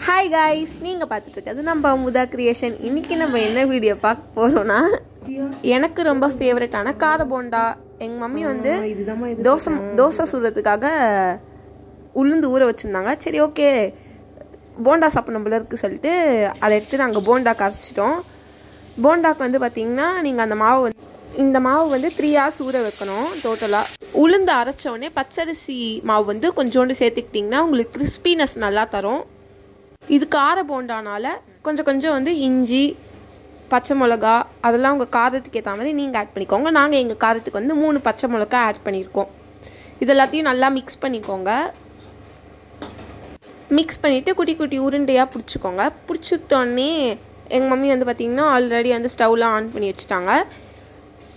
Hi guys, நீங்கள் பார்த்துட்டு இருக்கிறது நம்ம அமுதா கிரியேஷன். இன்றைக்கி நம்ம என்ன வீடியோ பார்க்க போகிறோன்னா, எனக்கு ரொம்ப ஃபேவரட்டான கார போண்டா. எங்கள் மம்மி வந்து தோசை சுடுறதுக்காக உளுந்து ஊற வச்சுருந்தாங்க. சரி, ஓகே, போண்டா சாப்பிட்ணும் போல இருக்குது சொல்லிட்டு அதை எடுத்து நாங்கள் போண்டாக்கு அரைச்சிட்டோம். போண்டாக்கு வந்து பார்த்திங்கன்னா, நீங்கள் அந்த மாவு இந்த மாவு வந்து 3 hours ஊற வைக்கணும். டோட்டலாக உளுந்து அரைச்சோடனே பச்சரிசி மாவு வந்து கொஞ்சோண்டு சேர்த்துக்கிட்டிங்கன்னா உங்களுக்கு கிறிஸ்பினஸ் நல்லா தரும். இது கார போண்டானால கொஞ்சம் வந்து இஞ்சி, பச்சை மிளகா அதெல்லாம் உங்கள் காரத்துக்கு ஏற்ற மாதிரி நீங்கள் ஆட் பண்ணிக்கோங்க. நாங்கள் எங்கள் காரத்துக்கு வந்து 3 பச்சை மிளகா ஆட் பண்ணியிருக்கோம். இது எல்லாத்தையும் நல்லா மிக்ஸ் பண்ணிக்கோங்க. மிக்ஸ் பண்ணிவிட்டு குட்டி குட்டி உருண்டையாக பிடிச்சிக்கோங்க. பிடிச்சிக்கிட்டோடனே எங்கள் மம்மி வந்து பார்த்திங்கன்னா ஆல்ரெடி வந்து ஸ்டவ்லாம் ஆன் பண்ணி வச்சுட்டாங்க.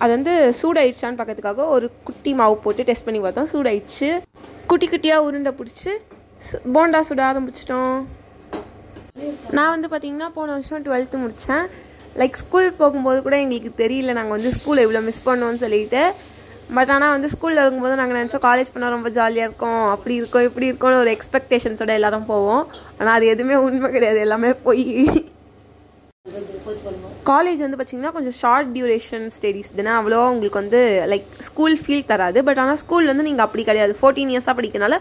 அது வந்து சூடாயிடுச்சான்னு பார்க்கறதுக்காக ஒரு குட்டி மாவு போட்டு டெஸ்ட் பண்ணி பார்த்தோம். சூடாயிடுச்சு. குட்டி குட்டியாக உருண்டை பிடிச்சி போண்டா சுட ஆரம்பிச்சிட்டோம். நான் வந்து பார்த்திங்கன்னா போன வருஷம் 12th முடித்தேன். ஸ்கூல் போகும்போது கூட எங்களுக்கு தெரியல நாங்கள் வந்து ஸ்கூல் எவ்வளோ மிஸ் பண்ணோன்னு சொல்லிட்டு. பட் ஆனால் வந்து ஸ்கூலில் இருக்கும்போது நாங்கள் நினச்சோம் காலேஜ் பண்ணால் ரொம்ப ஜாலியாக இருக்கும், அப்படி இருக்கும் இப்படி இருக்கும்னு ஒரு எக்ஸ்பெக்டேஷன்ஸோட எல்லோரும் போவோம். ஆனால் அது எதுவுமே உண்மை கிடையாது, எல்லாமே போய். காலேஜ் வந்து பார்த்திங்கன்னா கொஞ்சம் ஷார்ட் டியூரேஷன் ஸ்டடீஸ் தானே, அவ்வளோவா உங்களுக்கு வந்து ஸ்கூல் ஃபீல் தராது. பட் ஆனால் ஸ்கூல் வந்து நீங்கள் அப்படி கிடையாது. 14 years படிக்கனால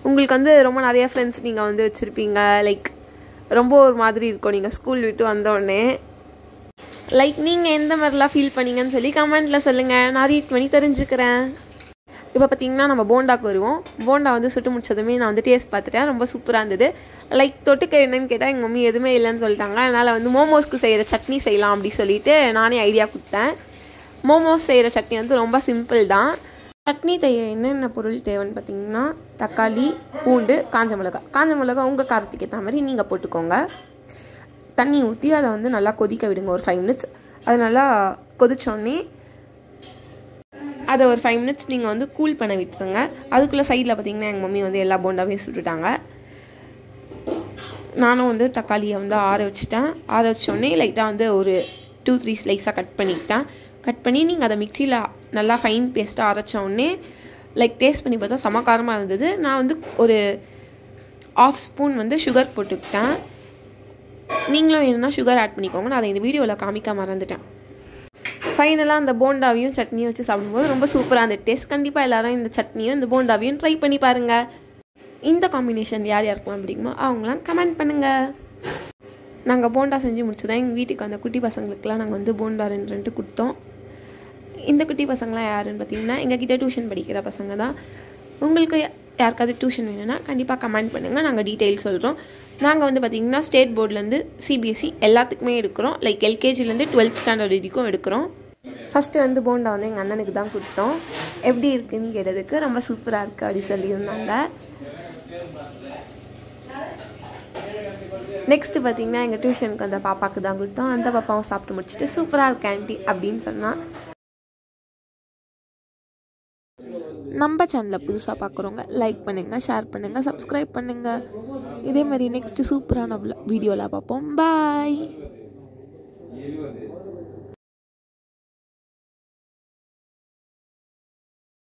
உங்களுக்கு வந்து ரொம்ப நிறைய ஃப்ரெண்ட்ஸ் நீங்கள் வந்து வச்சுருப்பீங்க. ரொம்ப ஒரு மாதிரி இருக்கும் நீங்கள் ஸ்கூல் விட்டு வந்தோடனே. நீங்கள் எந்த மாதிரிலாம் ஃபீல் பண்ணீங்கன்னு சொல்லி கமெண்ட்டில் சொல்லுங்கள், நான் ரீட் பண்ணி தெரிஞ்சுக்கிறேன். இப்போ பார்த்திங்கன்னா நம்ம போண்டாக்கு வருவோம். போண்டா வந்து சுட்டு முடிச்சதுமே நான் வந்து டேஸ்ட் பார்த்துட்டேன். ரொம்ப சூப்பராக இருந்தது. தொட்டுக்க என்னன்னு கேட்டால் எங்கள் மம்மி எதுவுமே இல்லைன்னு சொல்லிட்டாங்க. அதனால் வந்து மோமோஸ்க்கு செய்கிற சட்னி செய்யலாம் அப்படி சொல்லிட்டு நானே ஐடியா கொடுத்தேன். மோமோஸ் செய்கிற சட்னி வந்து ரொம்ப சிம்பிள் தான். சட்னி செய்ய என்னென்ன பொருள் தேவைன்னு பார்த்திங்கன்னா, தக்காளி, பூண்டு, காஞ்ச மிளகா உங்கள் காரத்துக்கு ஏற்ற மாதிரி நீங்கள் போட்டுக்கோங்க. தண்ணி ஊற்றி அதை வந்து நல்லா கொதிக்க விடுங்க ஒரு 5 minutes. அது நல்லா கொதிச்சோடனே அதை ஒரு 5 minutes நீங்கள் வந்து கூல் பண்ண விட்டுருங்க. அதுக்குள்ளே சைடில் பார்த்திங்கன்னா எங்கள் மம்மி வந்து எல்லா போண்டாவையும் சுட்டுட்டாங்க. நானும் வந்து தக்காளியை வந்து ஆற வச்சுட்டேன். ஆற வச்சோடனே லைட்டாக வந்து ஒரு 2-3 ஸ்லைஸாக கட் பண்ணி நீங்கள் அதை மிக்சியில் நல்லா ஃபைன் பேஸ்ட்டாக அரைச்சோடனே டேஸ்ட் பண்ணி பார்த்தா செம காரமாக இருந்தது. நான் வந்து ஒரு 1/2 spoon வந்து சுகர் போட்டுக்கிட்டேன். நீங்களும் வேணும்னா சுகர் ஆட் பண்ணிக்கோங்க. நான் அதை இந்த வீடியோவில் காமிக்க மறந்துட்டேன். ஃபைனலாக அந்த போண்டாவையும் சட்னியும் வச்சு சாப்பிடும்போது ரொம்ப சூப்பராக அந்த டேஸ்ட். கண்டிப்பாக எல்லோரும் இந்த சட்னியும் இந்த போண்டாவையும் ட்ரை பண்ணி பாருங்கள். இந்த காம்பினேஷன் யார் யாருக்கெல்லாம் பிடிக்குமோ அவங்களாம் கமெண்ட் பண்ணுங்கள். நாங்கள் போண்டா செஞ்சு முடிச்சுதான் எங்கள் வீட்டுக்கு அந்த குட்டி பசங்களுக்கெலாம் நாங்கள் வந்து போண்டா 2 கொடுத்தோம். இந்த குட்டி பசங்களாம் யாருன்னு பார்த்தீங்கன்னா எங்ககிட்ட டியூஷன் படிக்கிற பசங்க தான். உங்களுக்கு யாருக்காவது டியூஷன் வேணும்னா கண்டிப்பாக கமெண்ட் பண்ணுங்கள், நாங்கள் டீட்டெயில் சொல்கிறோம். நாங்கள் வந்து பார்த்திங்கன்னா ஸ்டேட் போர்ட்லேருந்து CBSE எல்லாத்துக்குமே எடுக்கிறோம். LKGலேருந்து 12th standard வரைக்கும் எடுக்கிறோம். ஃபஸ்ட்டு வந்து போண்டா வந்து எங்கள் அண்ணனுக்கு தான் கொடுத்தோம். எப்படி இருக்குதுன்னு கேட்டதுக்கு ரொம்ப சூப்பராக இருக்குது அப்படி சொல்லியிருந்தாங்க. நெக்ஸ்ட்டு பார்த்திங்கன்னா எங்கள் டியூஷனுக்கு அந்த பாப்பாவுக்கு தான் கொடுத்தோம். அந்த பாப்பாவும் சாப்பிட்டு முடிச்சுட்டு சூப்பராக இருக்கு ஆண்டி அப்படின்னு சொன்னால். நம்ம சேனலில் புதுசாக பார்க்குறவங்க லைக் பண்ணுங்கள், ஷேர் பண்ணுங்கள், சப்ஸ்கிரைப் பண்ணுங்கள். இதே மாதிரி நெக்ஸ்ட்டு சூப்பரான வீடியோவில் பார்ப்போம். பாய்.